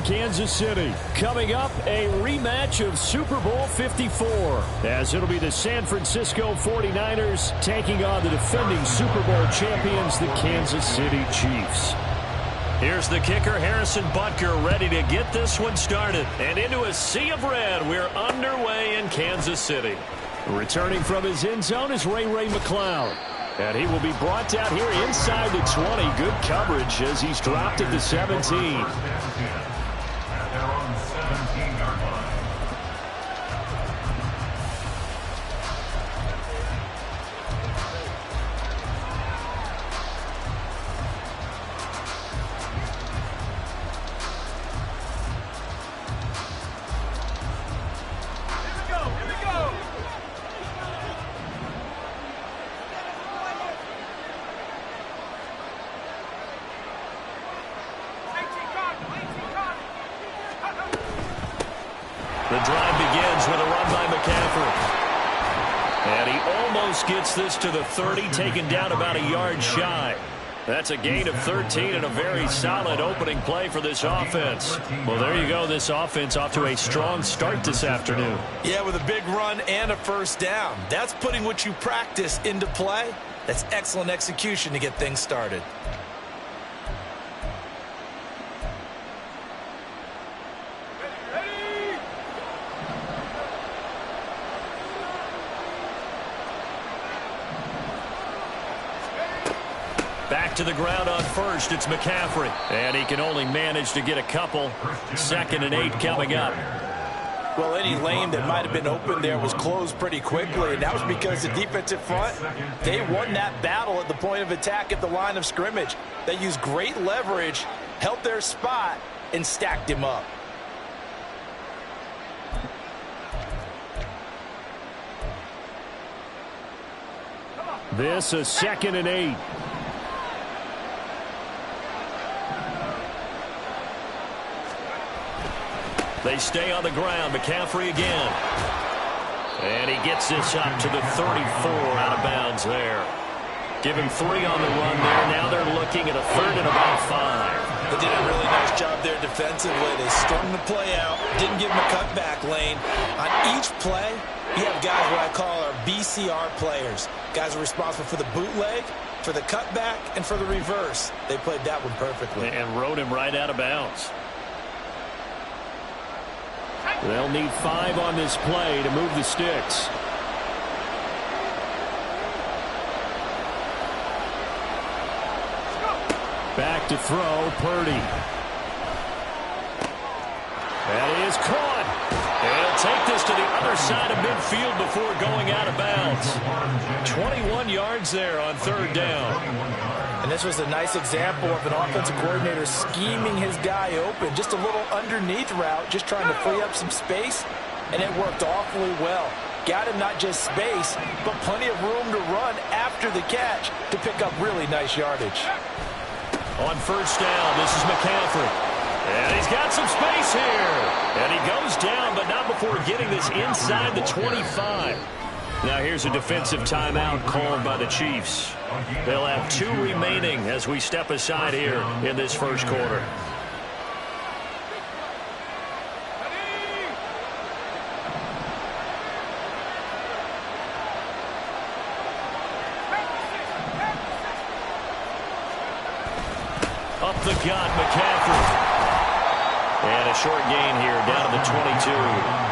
in Kansas City. Coming up, a rematch of Super Bowl 54, as it'll be the San Francisco 49ers taking on the defending Super Bowl champions, the Kansas City Chiefs. Here's the kicker, Harrison Butker, ready to get this one started. And into a sea of red, we're underway in Kansas City. Returning from his end zone is Ray McCloud. And he will be brought down here inside the 20. Good coverage as he's dropped at the 17. The drive begins with a run by McCaffrey. And he almost gets this to the 30, taken down about a yard shy. That's a gain of 13 and a very solid opening play for this offense. Well, there you go. This offense off to a strong start this afternoon. Yeah, with a big run and a first down. That's putting what you practice into play. That's excellent execution to get things started. Back to the ground on first, it's McCaffrey. And he can only manage to get a couple. 2nd and 8 coming up. Well, any lane that might have been open there was closed pretty quickly, and that was because the defensive front, they won that battle at the point of attack at the line of scrimmage. They used great leverage, held their spot, and stacked him up. This is 2nd and 8. They stay on the ground. McCaffrey again. And he gets this up to the 34, out of bounds there. Give him 3 on the run there. Now they're looking at a 3rd and about 5. They did a really nice job there defensively. They strung the play out, didn't give him a cutback lane. On each play, you have guys what I call our BCR players. Guys are responsible for the bootleg, for the cutback, and for the reverse. They played that one perfectly. And rode him right out of bounds. They'll need 5 on this play to move the sticks. Back to throw, Purdy. That is caught. And he'll take this to the other side of midfield before going out of bounds. 21 yards there on 3rd down. And this was a nice example of an offensive coordinator scheming his guy open. Just a little underneath route, just trying to free up some space, and it worked awfully well. Got him not just space, but plenty of room to run after the catch to pick up really nice yardage. On 1st down, this is McCaffrey. And he's got some space here. And he goes down, but not before getting this inside the 25. Now here's a defensive timeout called by the Chiefs. They'll have 2 remaining as we step aside here in this first quarter. Up the gut, McCaffrey. And a short gain here down to the 22.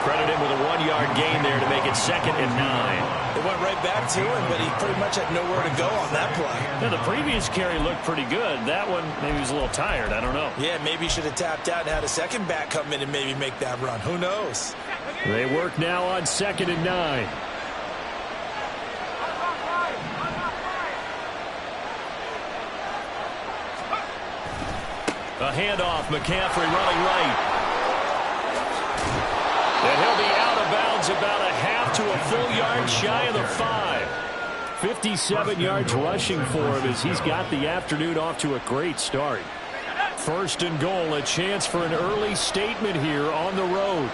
Credit him with a 1-yard gain there to make it 2nd and 9. It went right back to him, but he pretty much had nowhere to go on that play. Yeah, the previous carry looked pretty good. That one, maybe he was a little tired. I don't know. Yeah, maybe he should have tapped out and had a second back come in and maybe make that run. Who knows? They work now on 2nd and 9. A handoff, McCaffrey running right. And he'll be out of bounds about a half to a full yard shy of the 5. 57 yards rushing for him as he's got the afternoon off to a great start. 1st and goal, a chance for an early statement here on the road.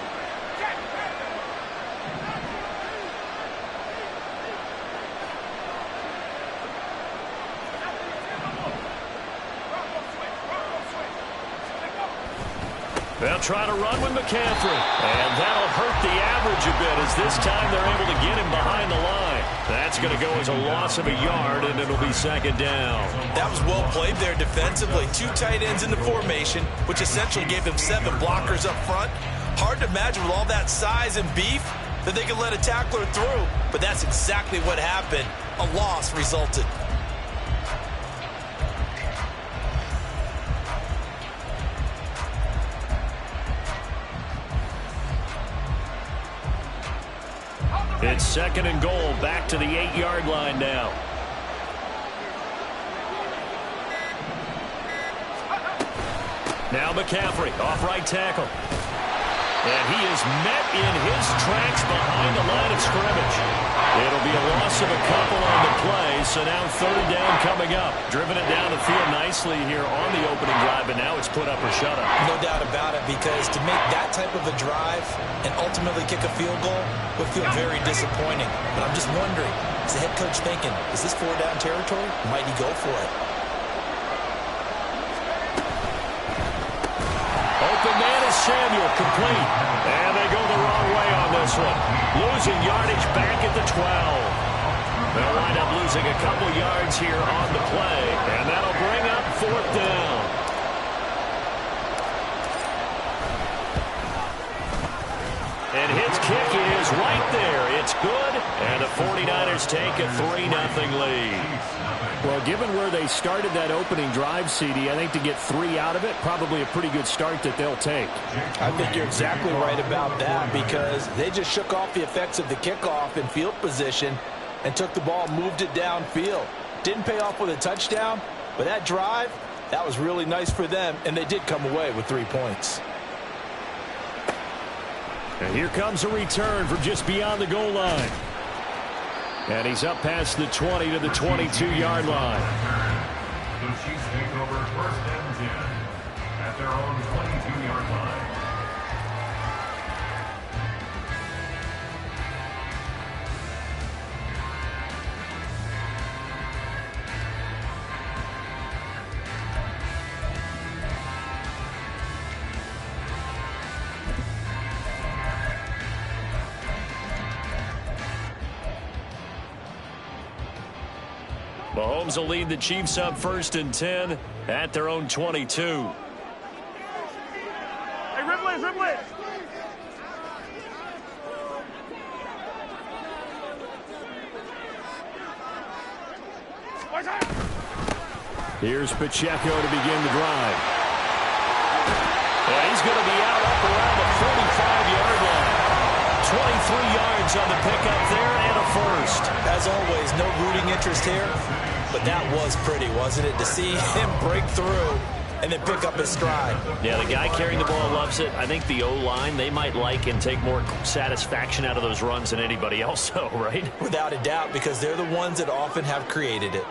They'll try to run with McCaffrey. And that'll hurt the average a bit as this time they're able to get him behind the line. That's going to go as a loss of a yard, and it'll be second down. That was well played there defensively. 2 tight ends in the formation, which essentially gave them 7 blockers up front. Hard to imagine with all that size and beef that they could let a tackler through. But that's exactly what happened. A loss resulted. It's second and goal, back to the 8-yard line now. Now McCaffrey, off right tackle. And he is met in his tracks behind the line of scrimmage. It'll be a loss of a couple on the play, so now third down coming up. Driven it down the field nicely here on the opening drive, but now it's put up or shut up. No doubt about it, because to make that type of a drive and ultimately kick a field goal would feel very disappointing. But I'm just wondering, is the head coach thinking, is this 4-down territory? Might he go for it? Open man is Samuel, complete. And they go the wrong way on this one. Losing yardage back at the 12. They'll wind up losing a couple yards here on the play. And that'll bring up fourth down. And his kick is right there. It's good. And the 49ers take a 3-0 lead. Well, given where they started that opening drive, CD, I think to get 3 out of it, probably a pretty good start that they'll take. I think you're exactly right about that, because they just shook off the effects of the kickoff in field position and took the ball, moved it downfield. Didn't pay off with a touchdown, but that drive, that was really nice for them, and they did come away with 3 points. And here comes a return from just beyond the goal line. And he's up past the 20 to the 22-yard line. The Chiefs take over first and 10 at their own 22-yard line. Mahomes will lead the Chiefs up first and 10 at their own 22. Hey, Ripley, Ripley. Here's Pacheco to begin the drive. And he's going to be out up around the 45-yard line. 23 yards on the pickup there and a first. As always, no rooting interest here, but that was pretty, wasn't it, to see him break through and then pick up his stride. Yeah, the guy carrying the ball loves it. I think the O-line, they might like and take more satisfaction out of those runs than anybody else, though, right? Without a doubt, because they're the ones that often have created it.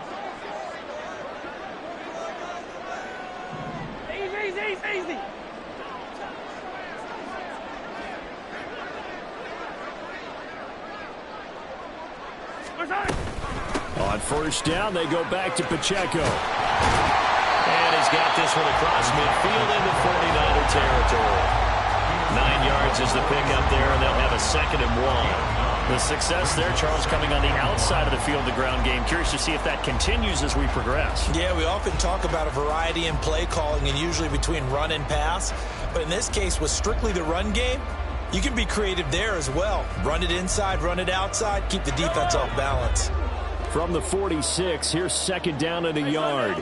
Easy. On first down, they go back to Pacheco. And he's got this one across midfield into 49er territory. 9 yards is the pickup there, and they'll have a second and 1. The success there, Charles, coming on the outside of the field, the ground game. Curious to see if that continues as we progress. Yeah, we often talk about a variety in play calling and usually between run and pass. But in this case, with strictly the run game, you can be creative there as well. Run it inside, run it outside, keep the defense off balance. From the 46, here's second down and a yard.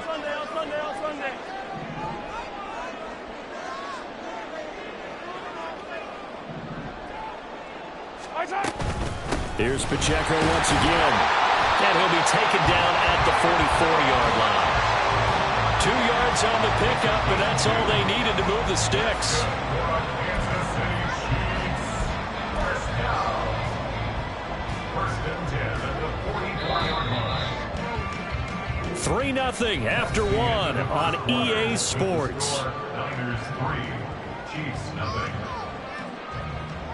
Here's Pacheco once again. And he'll be taken down at the 44-yard line. 2 yards on the pickup, and that's all they needed to move the sticks. First and 10 at the 44-yard line. 3-0 after 1 on EA Sports. Niners 3, Chiefs nothing.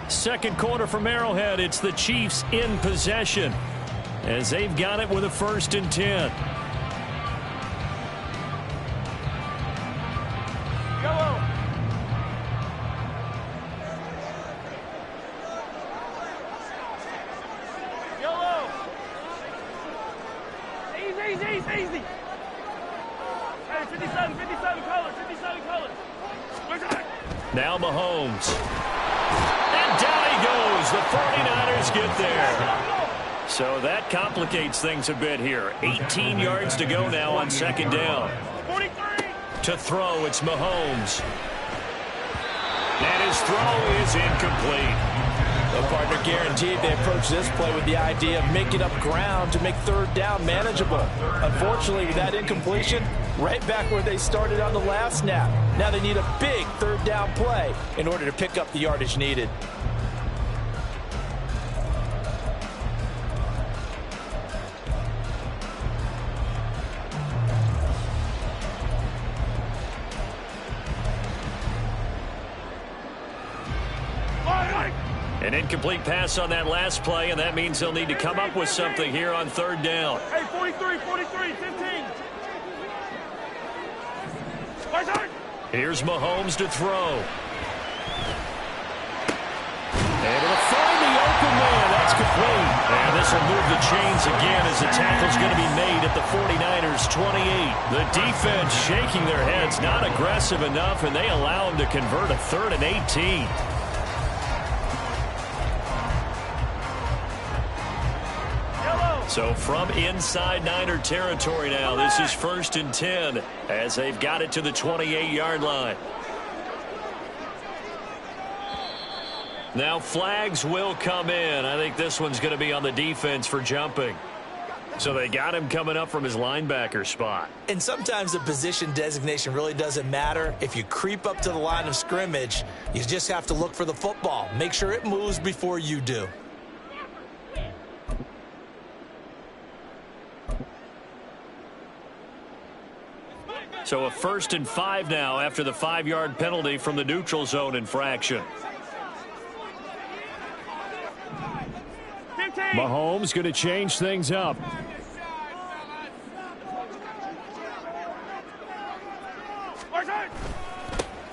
Second quarter from Arrowhead. It's the Chiefs in possession as they've got it with a first and 10. Now Mahomes. And down he goes. The 49ers get there. So that complicates things a bit here. 18 yards to go now on second down. 43. To throw, it's Mahomes. And his throw is incomplete. The partner guaranteed they approach this play with the idea of making up ground to make third down manageable. Unfortunately, with that incompletion, right back where they started on the last snap. Now they need a big third down play in order to pick up the yardage needed. An incomplete pass on that last play, and that means they'll need to come up with something here on third down. Hey, 43, 15. Here's Mahomes to throw. Able to find the open man. That's complete. And this will move the chains again as the tackle's going to be made at the 49ers' 28. The defense shaking their heads, not aggressive enough, and they allow them to convert a 3rd and 18. So from inside Niner territory now, this is 1st and 10 as they've got it to the 28-yard line. Now flags will come in. I think this one's going to be on the defense for jumping. So they got him coming up from his linebacker spot. And sometimes the position designation really doesn't matter. If you creep up to the line of scrimmage, you just have to look for the football. Make sure it moves before you do. So a 1st and 5 now after the 5-yard penalty from the neutral zone infraction. 15. Mahomes going to change things up.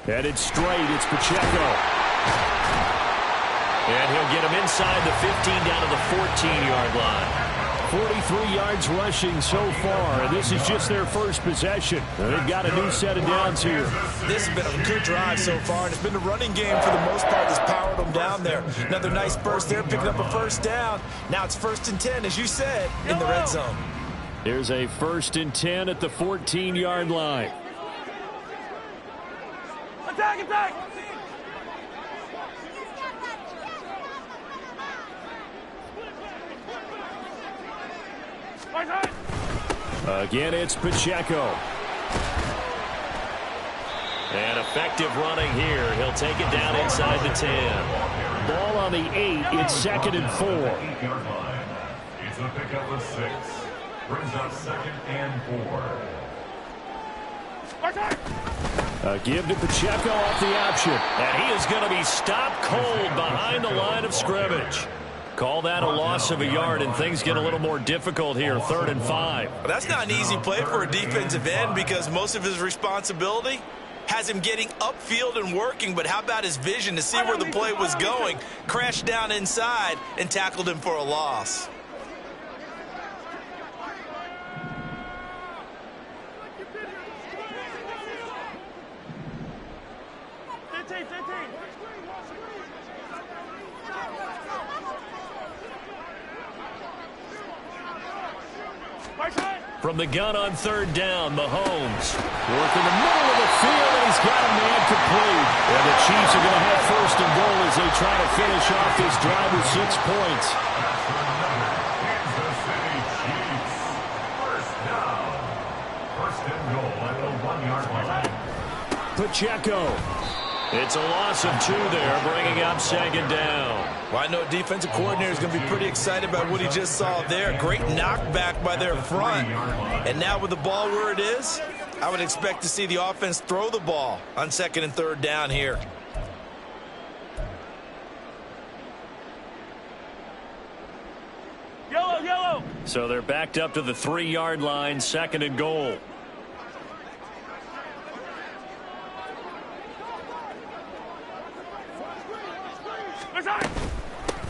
Headed straight, it's Pacheco. And he'll get him inside the 15 down to the 14-yard line. 43 yards rushing so far, and this is just their first possession. They've got a new set of downs here. This has been a good drive so far, and it's been the running game for the most part that's powered them down there. Another nice burst there, picking up a first down. Now it's 1st and 10, as you said, in the red zone. Here's a 1st and 10 at the 14-yard line. Attack! Again, it's Pacheco. And effective running here. He'll take it down inside the 10. Ball on the 8. It's 2nd and 4. 8-yard line. It's a pickup of 6. Brings up 2nd and 4. A give to Pacheco off the option. And he is going to be stopped cold behind the line of scrimmage. Call that a loss of a yard, and things get a little more difficult here, 3rd and 5. Well, that's not an easy play for a defensive end because most of his responsibility has him getting upfield and working, but how about his vision to see where the play was going, crashed down inside, and tackled him for a loss. From the gun on 3rd down, Mahomes. Work in the middle of the field, and he's got a man complete. And the Chiefs are going to have 1st and goal as they try to finish off this drive with 6 points. Kansas City Chiefs. 1st down. 1st and goal at the 1-yard line. Pacheco. It's a loss of 2 there, bringing up 2nd down. Well, I know defensive coordinator is going to be pretty excited about what he just saw there. Great knockback by their front. And now with the ball where it is, I would expect to see the offense throw the ball on 2nd and 3rd down here. Yellow. So they're backed up to the 3-yard line, 2nd and goal.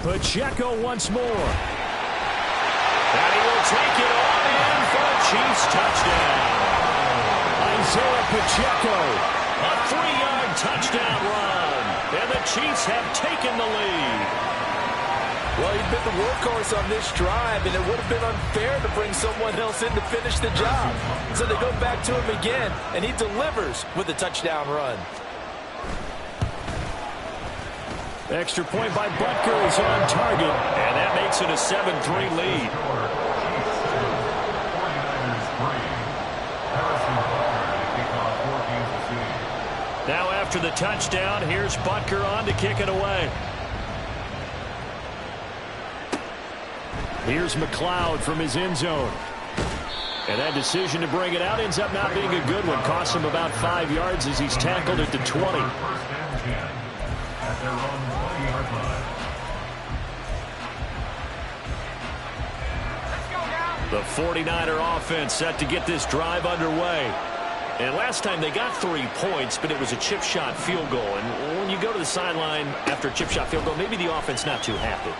Pacheco once more. And he will take it all in for a Chiefs touchdown. Isaiah Pacheco. A 3-yard touchdown run. the Chiefs have taken the lead. Well, he's been the workhorse on this drive, and it would have been unfair to bring someone else in to finish the job. So they go back to him again, and he delivers with a touchdown run. Extra point by Butker is on target. And that makes it a 7-3 lead. Now after the touchdown, here's Butker on to kick it away. Here's McLeod from his end zone. And that decision to bring it out ends up not being a good one. Costs him about 5 yards as he's tackled at the 20. At their own 20-yard line. The 49er offense set to get this drive underway. And last time they got 3 points, but it was a chip shot field goal. And when you go to the sideline after a chip shot field goal, maybe the offense not too happy.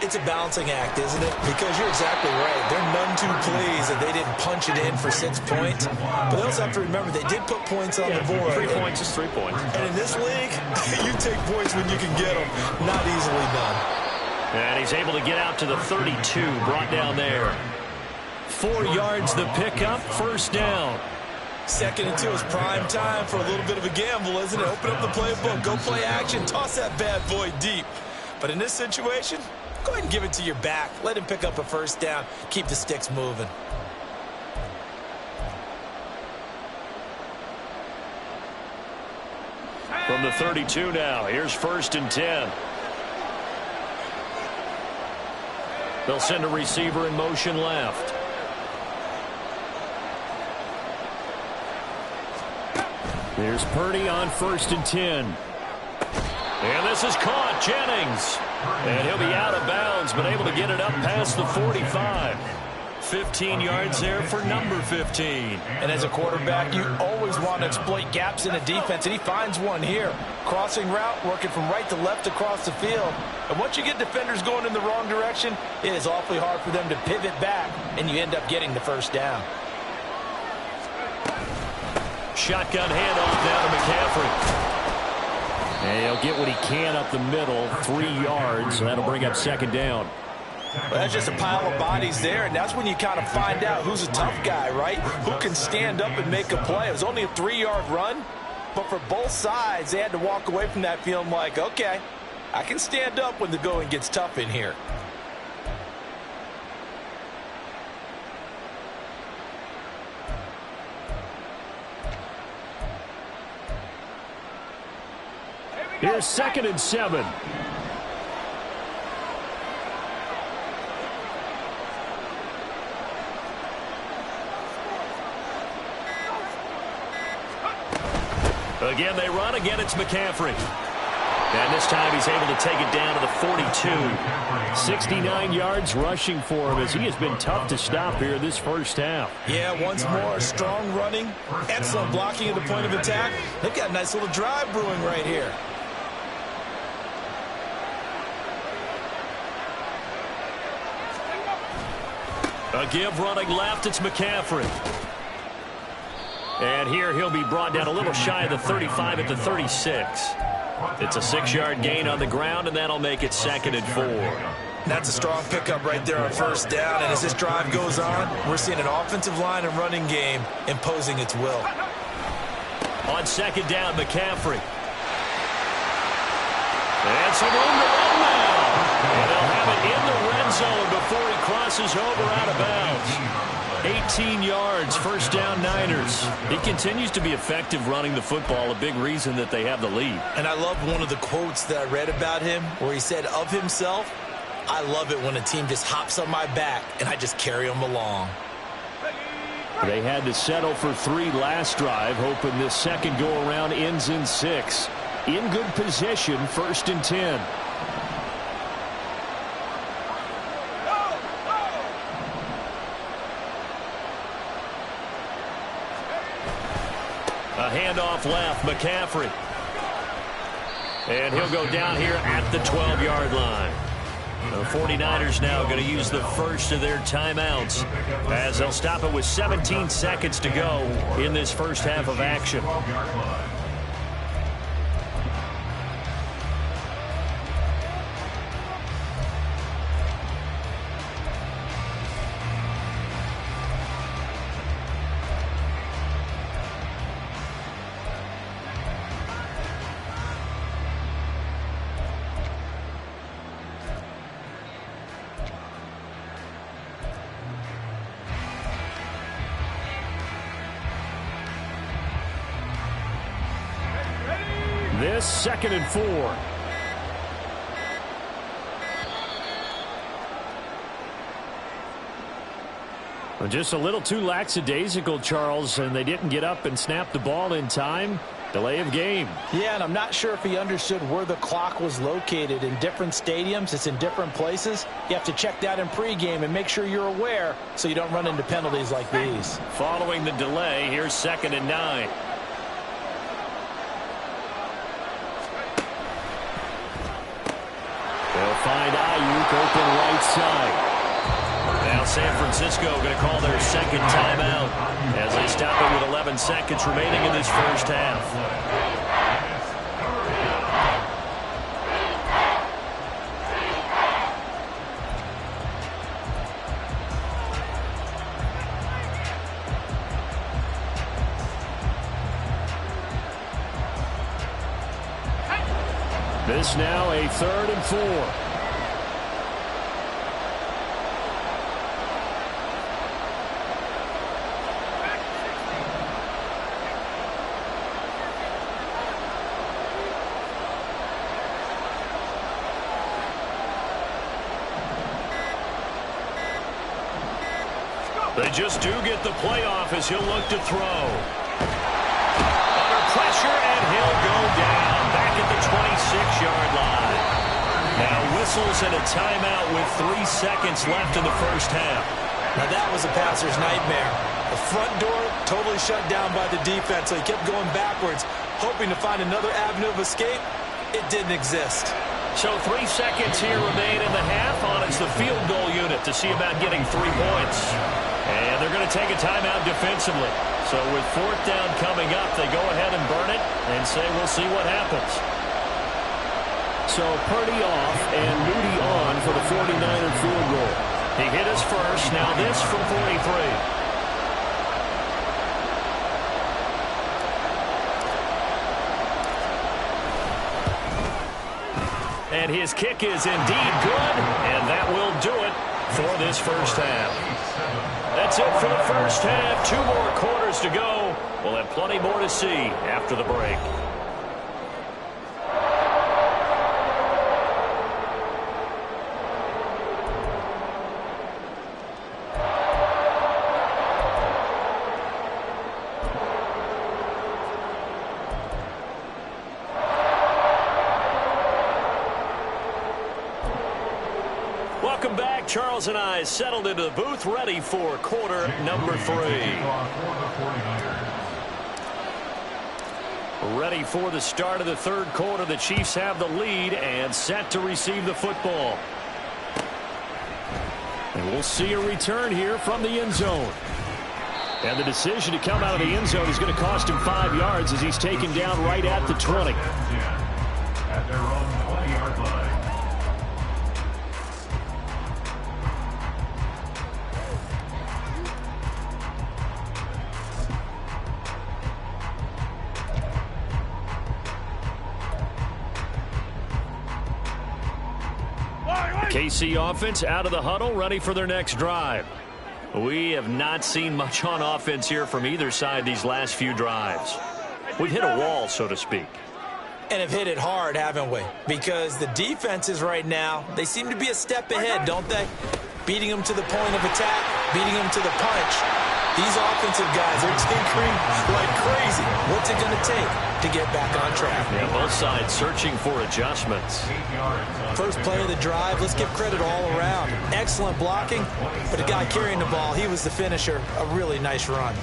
It's a balancing act, isn't it? Because you're exactly right. They're none too pleased that they didn't punch it in for 6 points. But they also have to remember they did put points on the board. 3 points is 3 points. And in this league, you take points when you can get them. Not easily done. And he's able to get out to the 32, brought down there. 4 yards the pickup, first down. 2nd and 2 is prime time for a little bit of a gamble, isn't it? Open up the playbook, go play action, toss that bad boy deep. But in this situation, go ahead and give it to your back. Let him pick up a first down. Keep the sticks moving. From the 32 now, here's 1st and 10. They'll send a receiver in motion left. There's Purdy on 1st and 10. And this is caught, Jennings. And he'll be out of bounds, but able to get it up past the 45. 15 yards there for number 15. And as a quarterback, you always want to exploit gaps in a defense, and he finds one here. Crossing route, working from right to left across the field. And once you get defenders going in the wrong direction, it is awfully hard for them to pivot back, and you end up getting the first down. Shotgun handoff down to McCaffrey. And he'll get what he can up the middle, 3 yards, and that'll bring up 2nd down. Well, that's just a pile of bodies there, and that's when you kind of find out who's a tough guy, right? Who can stand up and make a play. It was only a 3-yard run, but for both sides, they had to walk away from that feeling like, okay, I can stand up when the going gets tough in here. Here's 2nd and 7. Again, they run. Again, it's McCaffrey. And this time he's able to take it down to the 42. 69 yards rushing for him as he has been tough to stop here this first half. Yeah, once more, strong running, excellent blocking at the point of attack. They've got a nice little drive brewing right here. A give running left, it's McCaffrey. And here he'll be brought down a little shy of the 35 at the 36. It's a 6-yard gain on the ground, and that'll make it 2nd and 4. That's a strong pickup right there on first down, and as this drive goes on, we're seeing an offensive line and running game imposing its will. On 2nd down, McCaffrey. And some room to run now. And they'll have it in the red zone before he crosses over out of bounds. 18 yards, first down Niners. He continues to be effective running the football, a big reason that they have the lead. And I love one of the quotes that I read about him where he said of himself, I love it when a team just hops on my back and I just carry them along. They had to settle for 3 last drive, hoping this second go-around ends in 6. In good position, 1st and 10. A handoff left, McCaffrey. And he'll go down here at the 12-yard line. The 49ers now going to use the first of their timeouts as they'll stop it with 17 seconds to go in this first half of action. this 2nd and 4. Just a little too lackadaisical, Charles, and they didn't get up and snap the ball in time. Delay of game. Yeah, and I'm not sure if he understood where the clock was located. In different stadiums, it's in different places. You have to check that in pregame and make sure you're aware so you don't run into penalties like these. Following the delay, here's 2nd and 9. They'll find Ayuk open right side. Now San Francisco going to call their 2nd timeout as they stop it with 11 seconds remaining in this first half. This now a 3rd and 4. They just do get the playoff as he'll look to throw. Under pressure, and he'll go down back at the 26-yard line. Now whistles and a timeout with 3 seconds left in the first half. Now that was a passer's nightmare. The front door totally shut down by the defense, so he kept going backwards, hoping to find another avenue of escape. It didn't exist. So 3 seconds here remain in the half on it's the field goal unit to see about getting 3 points. And they're going to take a timeout defensively. So with 4th down coming up, they go ahead and burn it and say we'll see what happens. So Purdy off and Moody on for the 49er field goal. He hit his first. Now this from 43. And his kick is indeed good, and that will do it for this first half. That's it for the first half. 2 more quarters to go. We'll have plenty more to see after the break. Welcome back. Charles and I settled into the booth, ready for quarter number 3. Ready for the start of the 3rd quarter. The Chiefs have the lead and set to receive the football. And we'll see a return here from the end zone. And the decision to come out of the end zone is going to cost him 5 yards as he's taken down right at the 20. At their own 20-yard line. KC offense out of the huddle, ready for their next drive. We have not seen much on offense here from either side these last few drives. We've hit a wall, so to speak. And have hit it hard, haven't we? Because the defenses right now, they seem to be a step ahead, don't they? Beating them to the point of attack, beating them to the punch. These offensive guys are tinkering like crazy. What's it going to take to get back on track? Yeah, both sides searching for adjustments. First play of the drive, let's give credit all around. Excellent blocking, but the guy carrying the ball, he was the finisher. A really nice run.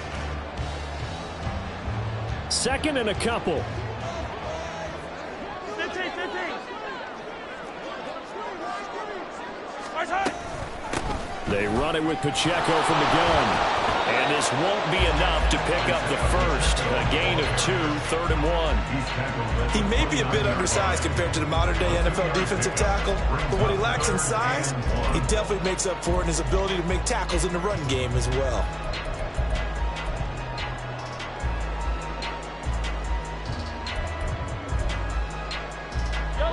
2nd and a couple. 15. They run it with Pacheco from the gun. And this won't be enough to pick up the first. A gain of 2, 3rd and 1. He may be a bit undersized compared to the modern-day NFL defensive tackle, but what he lacks in size, he definitely makes up for it in his ability to make tackles in the run game as well.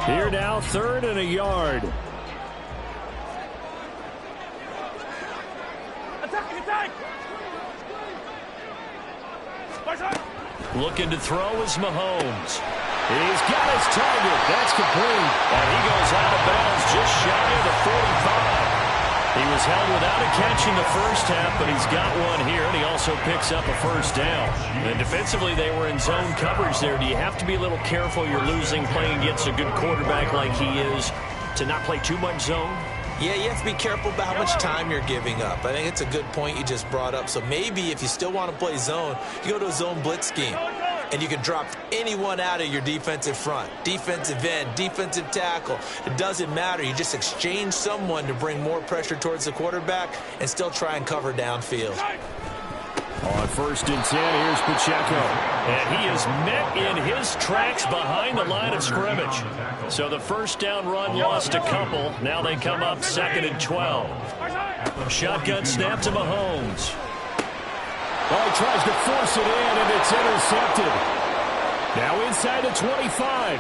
Here now, 3rd and a yard. Attack! Looking to throw is Mahomes. He's got his target. That's complete. And he goes out of bounds just shy of the 45. He was held without a catch in the first half, but he's got one here, and he also picks up a first down. And defensively, they were in zone coverage there. Do you have to be a little careful? You're losing playing against a good quarterback like he is to not play too much zone? Yeah, you have to be careful about how much time you're giving up. I think it's a good point you just brought up. So maybe if you still want to play zone, you go to a zone blitz scheme. And you can drop anyone out of your defensive front, defensive end, defensive tackle. It doesn't matter. You just exchange someone to bring more pressure towards the quarterback and still try and cover downfield. On 1st and 10, here's Pacheco. And he is met in his tracks behind the line of scrimmage. So the first down run lost a couple. Now they come up 2nd and 12. Shotgun snap to Mahomes. Oh, he tries to force it in, and it's intercepted. Now inside the 25.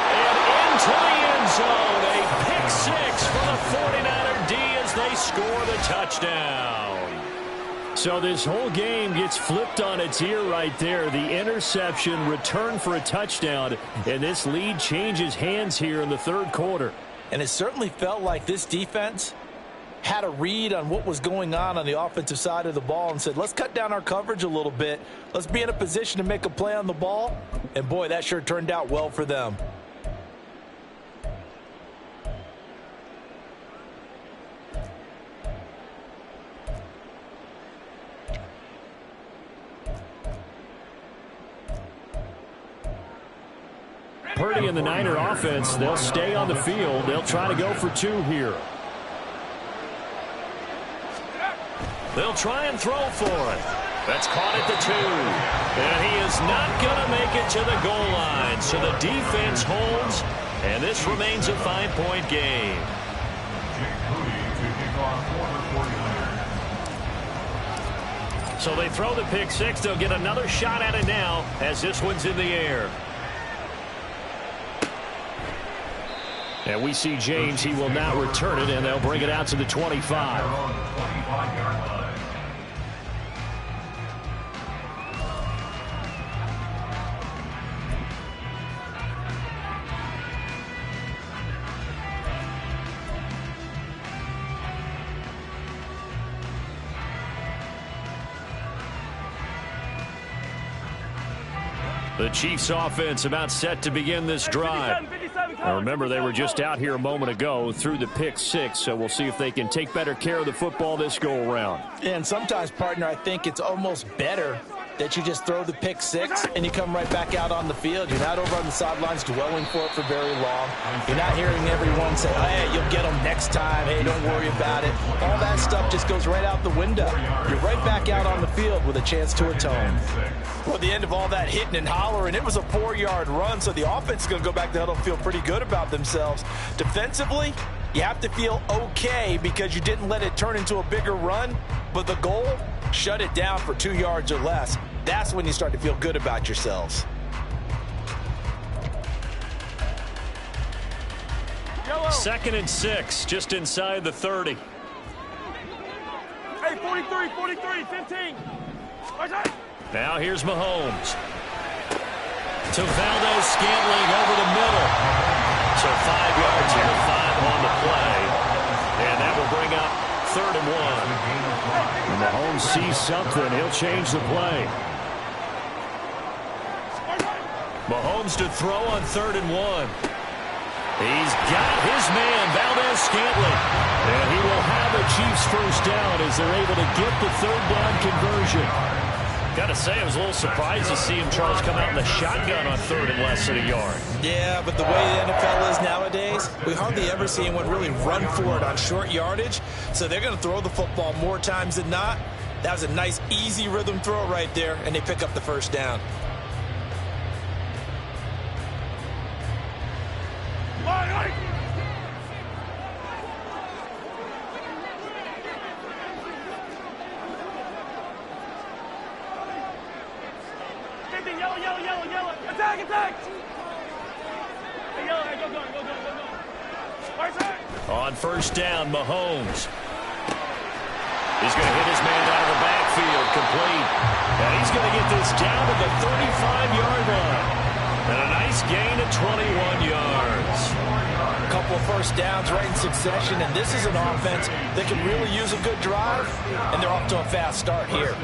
And into the end zone. A pick six for the 49er D as they score the touchdown. So this whole game gets flipped on its ear right there. The interception, return for a touchdown, and this lead changes hands here in the third quarter. And it certainly felt like this defense had a read on what was going on the offensive side of the ball and said, let's cut down our coverage a little bit. Let's be in a position to make a play on the ball. And, boy, that sure turned out well for them. Purdy and the Niner offense, they'll stay on the field. They'll try to go for 2 here. They'll try and throw for it. That's caught at the 2. And he is not going to make it to the goal line. So the defense holds, and this remains a 5-point game. So they throw the pick six. They'll get another shot at it now as this one's in the air. And we see James. He will not return it, and they'll bring it out to the 25. The Chiefs offense about set to begin this drive. Now remember, they were just out here a moment ago through the pick six, so we'll see if they can take better care of the football this go around. And sometimes, partner, I think it's almost better that you just throw the pick six and you come right back out on the field. You're not over on the sidelines dwelling for it for very long. You're not hearing everyone say, oh, hey, you'll get them next time. Hey, don't worry about it. All that stuff just goes right out the window. You're right back out on the field with a chance to atone. Well, at the end of all that hitting and hollering, it was a 4-yard run, so the offense is going to go back to huddle and feel pretty good about themselves. Defensively, you have to feel okay because you didn't let it turn into a bigger run, but the goal, shut it down for 2 yards or less. That's when you start to feel good about yourselves. Yellow. 2nd and 6, just inside the 30. Hey, 43, 43, 15. Now here's Mahomes. To Valdez-Scantling over the middle. So 5 yards here, 5 on the play. And that will bring up 3rd and 1. When Mahomes sees something, he'll change the play. Mahomes to throw on 3rd and 1. He's got his man, Valdez-Scantling. And he will have a Chiefs first down as they're able to get the 3rd down conversion. Got to say, I was a little surprised to see him, Charles, come out in the shotgun on 3rd and less than a yard. Yeah, but the way the NFL is nowadays, we hardly ever see anyone really run for it on short yardage. So they're going to throw the football more times than not. That was a nice, easy rhythm throw right there, and they pick up the first down. Yellow. Attack. Hey, yellow, hey, go. On first down, Mahomes. He's going to hit his man out of the backfield, complete. And he's going to get this down to the 35-yard line. And a nice gain of 21 yards. A couple of first downs right in succession, and this is an offense that can really use a good drive, and they're off to a fast start here.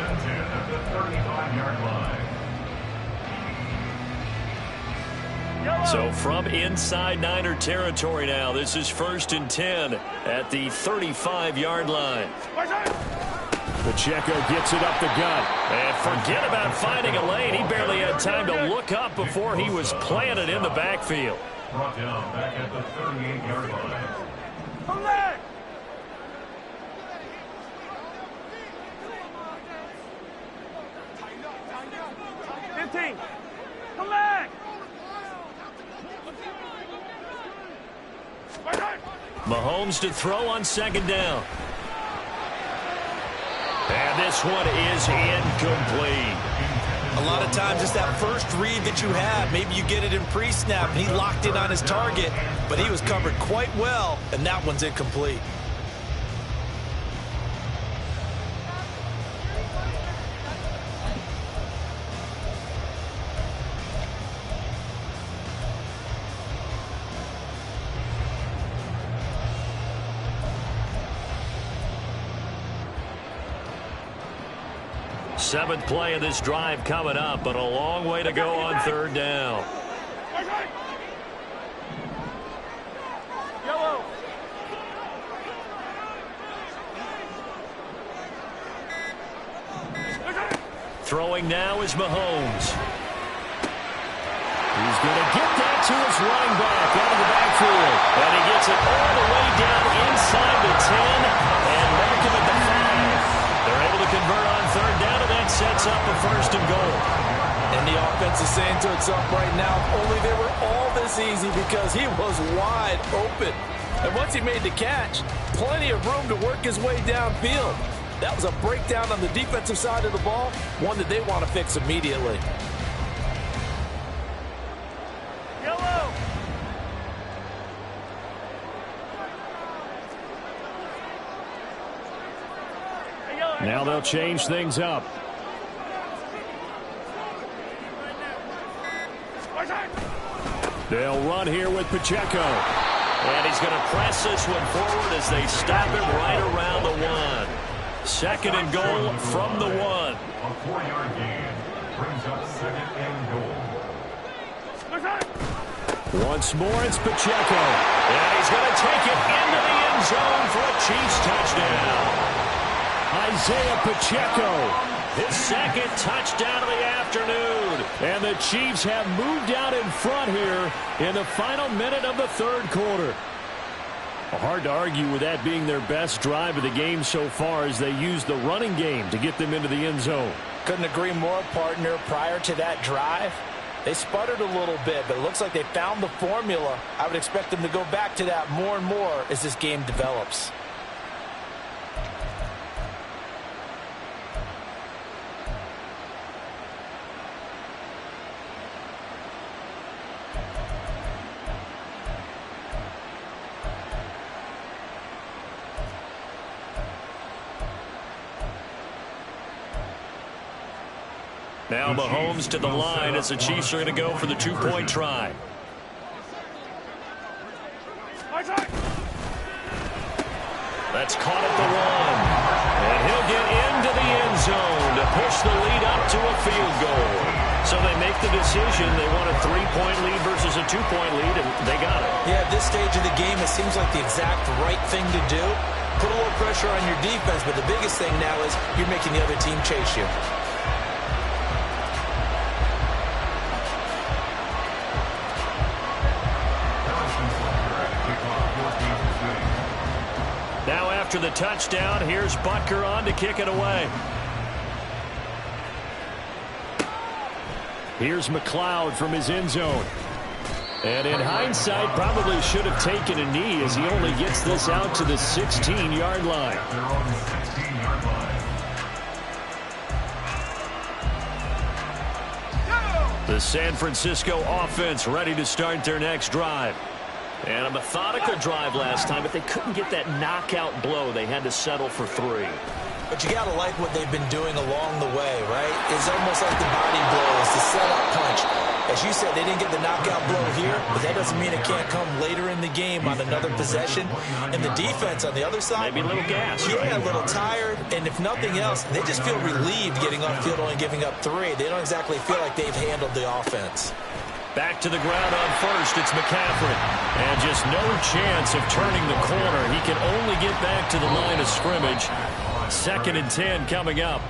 So from inside Niner territory now, this is 1st and 10 at the 35-yard line. Pacheco gets it up the gut. And forget about finding a lane. He barely had time to look up before he was planted in the backfield. Brought down back at the 38-yard line. Come back! Come back! Mahomes to throw on 2nd down. And this one is incomplete. A lot of times it's that first read that you have. Maybe you get it in pre-snap, and he locked in on his target, but he was covered quite well, and that one's incomplete. Seventh play of this drive coming up, but a long way to go on 3rd down. Yellow. Throwing now is Mahomes. He's going to get that to his running back out of the backfield. And he gets it all the way down inside the 10 and mark him at the 5. They're able to convert on 3rd down, and that sets up a 1st and goal. And the offense is saying to itself right now, if only they were all this easy, because he was wide open. And once he made the catch, plenty of room to work his way downfield. That was a breakdown on the defensive side of the ball, one that they want to fix immediately. Yellow. Now they'll change things up. They'll run here with Pacheco. And he's going to press this one forward as they stop him right around the 1. 2nd and goal from the 1. A 4-yard gain brings up 2nd and goal. Once more, it's Pacheco. And he's going to take it into the end zone for a Chiefs touchdown. Isaiah Pacheco. His 2nd touchdown of the afternoon. And the Chiefs have moved out in front here in the final minute of the 3rd quarter. Hard to argue with that being their best drive of the game so far, as they used the running game to get them into the end zone. Couldn't agree more, partner. Prior to that drive, they sputtered a little bit, but it looks like they found the formula. I would expect them to go back to that more and more as this game develops. Now Mahomes to the line as the Chiefs are going to go for the 2-point try. That's caught at the 1. And he'll get into the end zone to push the lead up to a field goal. So they make the decision. They want a 3-point lead versus a 2-point lead, and they got it. Yeah, at this stage of the game, it seems like the exact right thing to do. Put a little pressure on your defense, but the biggest thing now is you're making the other team chase you. Now after the touchdown, here's Butker on to kick it away. Here's McLeod from his end zone. And in hindsight, probably should have taken a knee, as he only gets this out to the 16-yard line. They're on the 16-yard line. The San Francisco offense ready to start their next drive. And a methodical drive last time, but they couldn't get that knockout blow. They had to settle for 3. But you got to like what they've been doing along the way, right? It's almost like the body blows, the setup punch. As you said, they didn't get the knockout blow here, but that doesn't mean it can't come later in the game on another possession. And the defense on the other side, maybe a little gas. Yeah, a little tired. And if nothing else, they just feel relieved getting off field only giving up 3. They don't exactly feel like they've handled the offense. Back to the ground on first, it's McCaffrey. And just no chance of turning the corner. He can only get back to the line of scrimmage. 2nd and 10 coming up.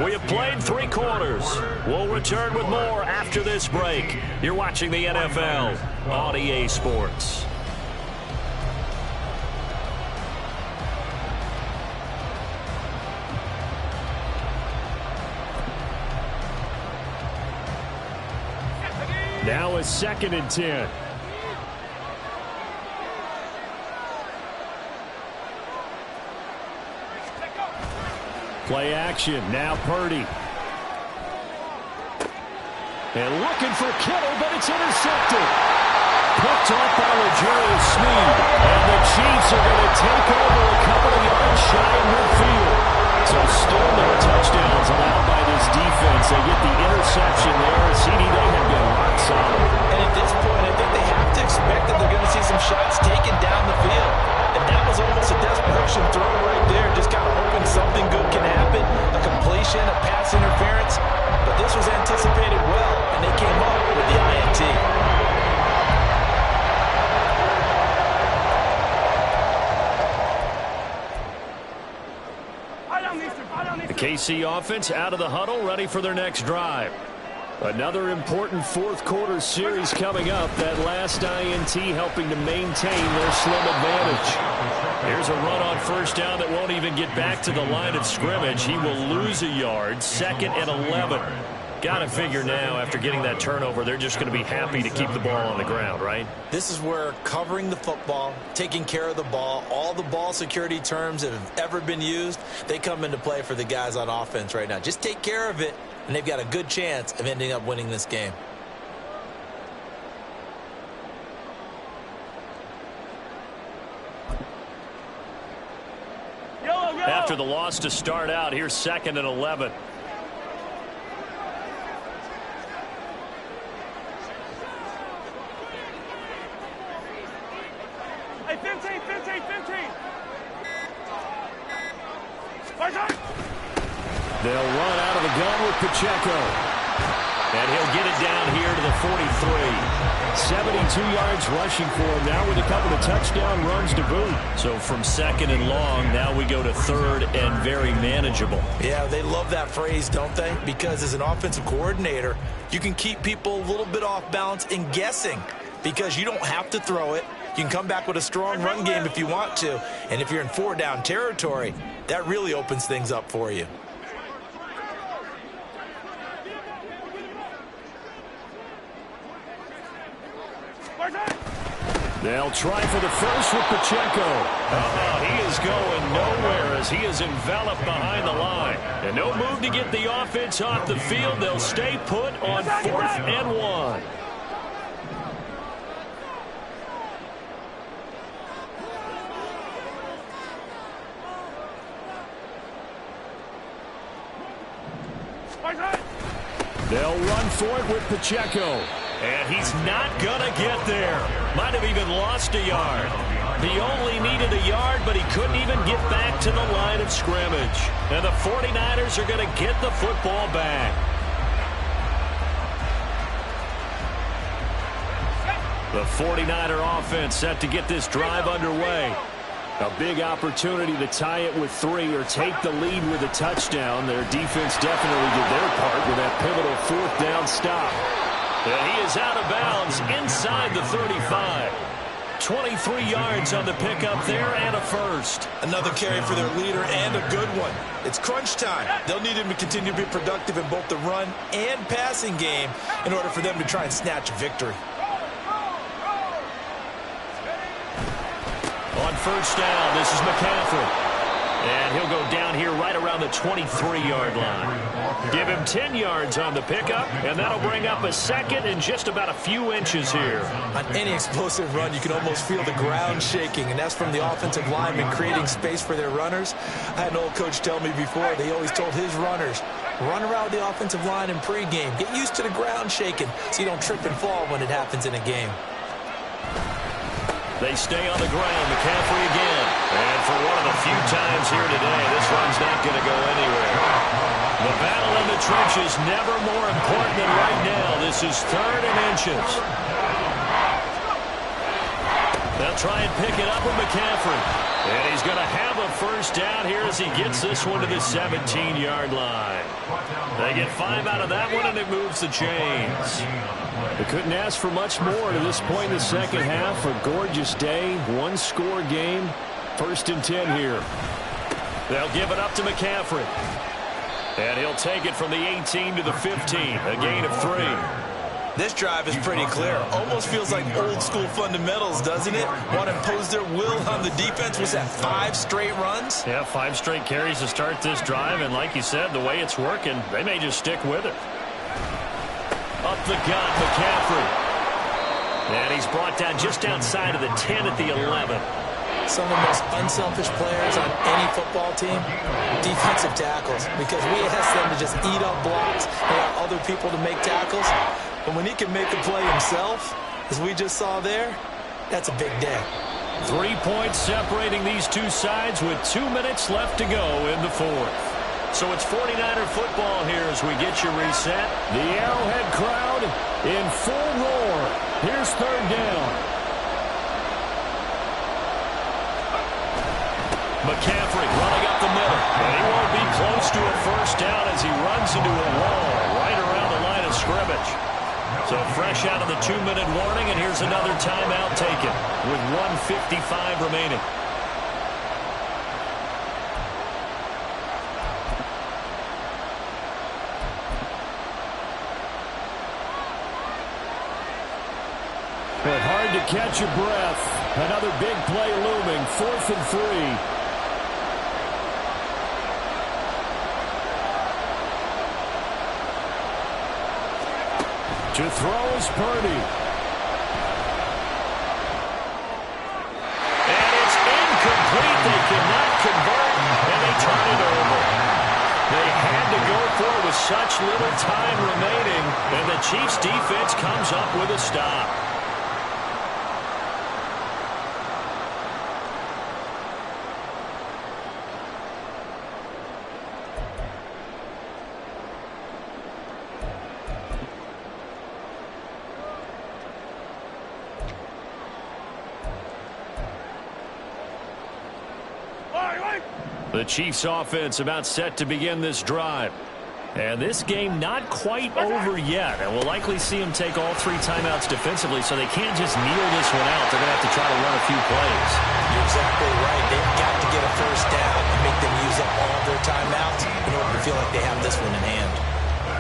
We have played 3 quarters. We'll return with more after this break. You're watching the NFL on EA Sports. Now it's 2nd and 10. Play action. Now Purdy. And looking for Kittle, but it's intercepted. Picked off by L'Jarius Sneed. And the Chiefs are going to take over a couple of yards shy of midfield. So still no touchdowns allowed by this defense. They get the interception there. CD, they have been rock solid. And at this point, I think they have to expect that they're going to see some shots taken down the field. And that was almost a desperation throw right there. Just kind of hoping something good can happen. A completion, a pass interference. But this was anticipated well, and they came up with the INT. The KC offense out of the huddle, ready for their next drive. Another important 4th quarter series coming up. That last INT helping to maintain their slim advantage. Here's a run on first down that won't even get back to the line of scrimmage. He will lose a yard. 2nd and 11. Got to figure now, after getting that turnover, they're just going to be happy to keep the ball on the ground, right? This is where covering the football, taking care of the ball, all the ball security terms that have ever been used, they come into play for the guys on offense right now. Just take care of it, and they've got a good chance of ending up winning this game. After the loss to start out, here's 2nd and 11. Hey, 15. They'll run out of the gun with Pacheco. And he'll get it down here to the 43. 72 yards rushing for him now with a couple of touchdown runs to boot. So from 2nd and long, now we go to 3rd and very manageable. Yeah, they love that phrase, don't they? Because as an offensive coordinator, you can keep people a little bit off balance and guessing because you don't have to throw it. You can come back with a strong run game if you want to. And if you're in 4-down territory, that really opens things up for you. They'll try for the first with Pacheco. He is going nowhere as he is enveloped behind the line. And no move to get the offense off the field. They'll stay put on 4th and 1. They'll run for it with Pacheco. And he's not going to get there. Might have even lost a yard. He only needed a yard, but he couldn't even get back to the line of scrimmage. And the 49ers are going to get the football back. The 49er offense set to get this drive underway. A big opportunity to tie it with 3 or take the lead with a touchdown. Their defense definitely did their part with that pivotal 4th down stop. And he is out of bounds inside the 35. 23 yards on the pickup there and a first. Another carry for their leader and a good one. It's crunch time. They'll need him to continue to be productive in both the run and passing game in order for them to try and snatch a victory. On first down, this is McCaffrey. And he'll go down here right around the 23-yard line. Give him 10 yards on the pickup, and that'll bring up a 2nd and just about a few inches here. On any explosive run, you can almost feel the ground shaking, and that's from the offensive linemen creating space for their runners. I had an old coach tell me before, they always told his runners, Run around the offensive line in pregame. Get used to the ground shaking so you don't trip and fall when it happens in a game. They stay on the ground. McCaffrey again. And for one of the few times here today, this run's not going to go anywhere. The battle in the trenches never more important than right now. This is 3rd and inches. They'll try and pick it up with McCaffrey. And he's going to have a first down here as he gets this one to the 17-yard line. They get 5 out of that one, and it moves the chains. They couldn't ask for much more to this point in the second half. A gorgeous day, one-score game. 1st and 10 here. They'll give it up to McCaffrey. And he'll take it from the 18 to the 15, a gain of 3. This drive is pretty clear. Almost feels like old-school fundamentals, doesn't it? Want to impose their will on the defense. Was that 5 straight runs? Yeah, 5 straight carries to start this drive. And like you said, the way it's working, they may just stick with it. Up the gut, McCaffrey. And he's brought down just outside of the 10 at the 11. Some of the most unselfish players on any football team, defensive tackles, because we ask them to just eat up blocks and allow other people to make tackles. But when he can make a play himself, as we just saw there, that's a big day. 3 points separating these two sides with 2 minutes left to go in the 4th. So it's 49er football here as we get you reset. The Arrowhead crowd in full roar. Here's 3rd down. McCaffrey running up the middle. And he won't be close to a first down as he runs into a wall right around the line of scrimmage. So fresh out of the 2-minute warning, and here's another timeout taken with 1:55 remaining. But hard to catch your breath. Another big play looming. 4th and 3. To throw is Purdy. And it's incomplete. They cannot convert, and they turn it over. They had to go for it with such little time remaining, and the Chiefs' defense comes up with a stop. The Chiefs offense about set to begin this drive. And this game not quite over yet. And we'll likely see them take all 3 timeouts defensively, so they can't just kneel this one out. They're going to have to try to run a few plays. You're exactly right. They've got to get a first down and make them use up all of their timeouts in order to feel like they have this one in hand.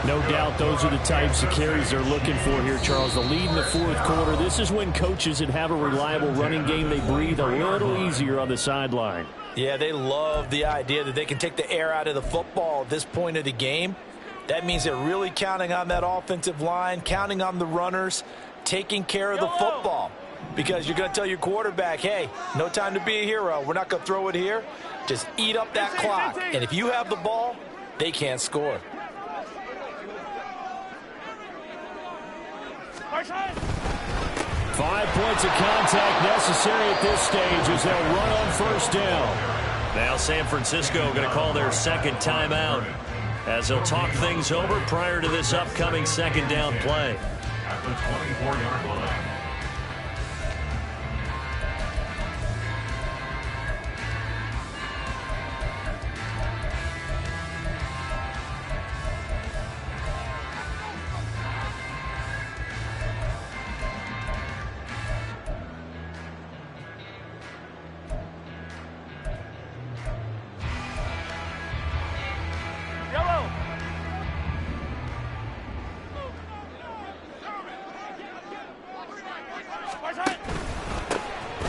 No doubt those are the types of carries they're looking for here, Charles. The lead in the 4th quarter. This is when coaches that have a reliable running game, they breathe a little easier on the sideline. Yeah, they love the idea that they can take the air out of the football at this point of the game. That means they're really counting on that offensive line, counting on the runners, taking care of the football. Because you're going to tell your quarterback, hey, no time to be a hero. We're not going to throw it here. Just eat up that clock. And if you have the ball, they can't score. Five points of contact necessary at this stage as they'll run on first down. Now San Francisco going to call their 2nd timeout as they'll talk things over prior to this upcoming 2nd down play. At the 24-yard line.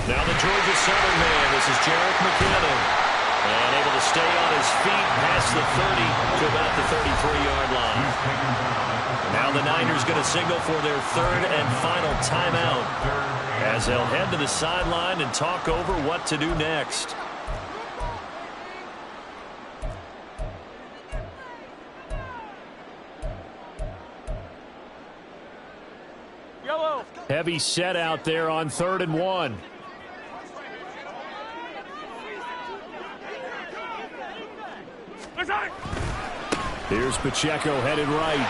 Now the Georgia Southern man, this is Jarek McKinnon. And able to stay on his feet past the 30 to about the 33-yard line. Now the Niners going to signal for their 3rd and final timeout as they'll head to the sideline and talk over what to do next. heavy set out there on 3rd and 1. Here's Pacheco headed right.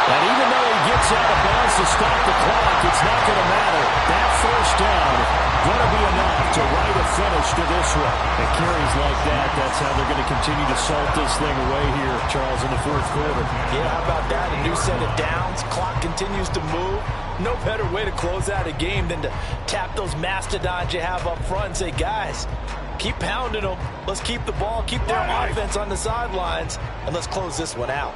And even though he gets out of bounds to stop the clock, it's not going to matter. That first down going to be enough to write a finish to this one. At carries like that, that's how they're going to continue to salt this thing away here, Charles, in the 4th quarter. Yeah, how about that? A new set of downs. Clock continues to move. No better way to close out a game than to tap those mastodons you have up front and say, guys, keep pounding them. Let's keep the ball, keep their offense on the sidelines, and let's close this one out.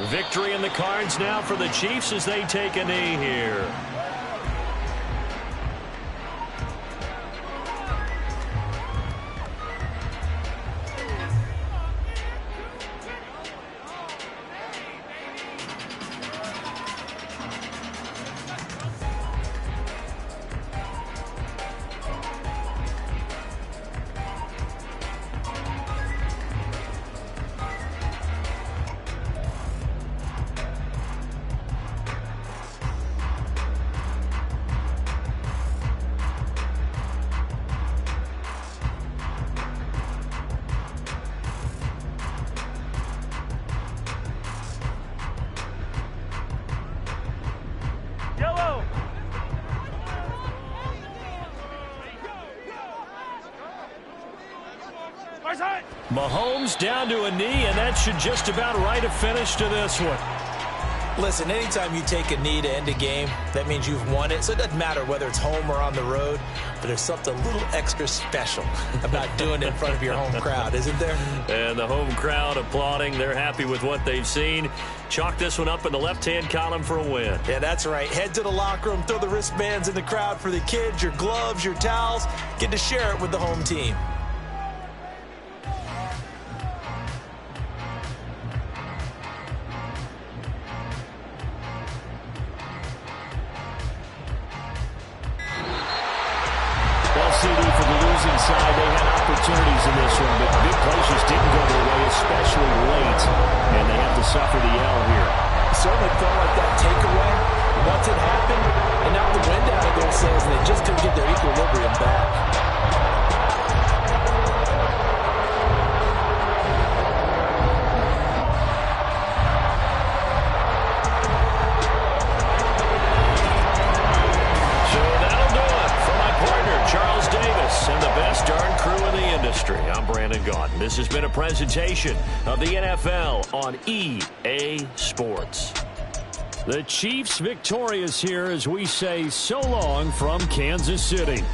Victory in the cards now for the Chiefs as they take a knee here. Mahomes down to a knee, and that should just about write a finish to this one. Listen, anytime you take a knee to end a game, that means you've won it. So it doesn't matter whether it's home or on the road, but there's something a little extra special about doing it in front of your home crowd, isn't there? And the home crowd applauding. They're happy with what they've seen. Chalk this one up in the left-hand column for a win. Yeah, that's right. Head to the locker room, throw the wristbands in the crowd for the kids, your gloves, your towels. Get to share it with the home team. Side, they had opportunities in this one, but big plays just didn't go their way, especially late, and they have to suffer the L here. It certainly felt like that takeaway once it happened, and now the wind out of their sails, and they just couldn't get their equilibrium back. And the best darn crew in the industry. I'm Brandon Gaudin. This has been a presentation of the NFL on EA Sports. The Chiefs victorious here as we say so long from Kansas City.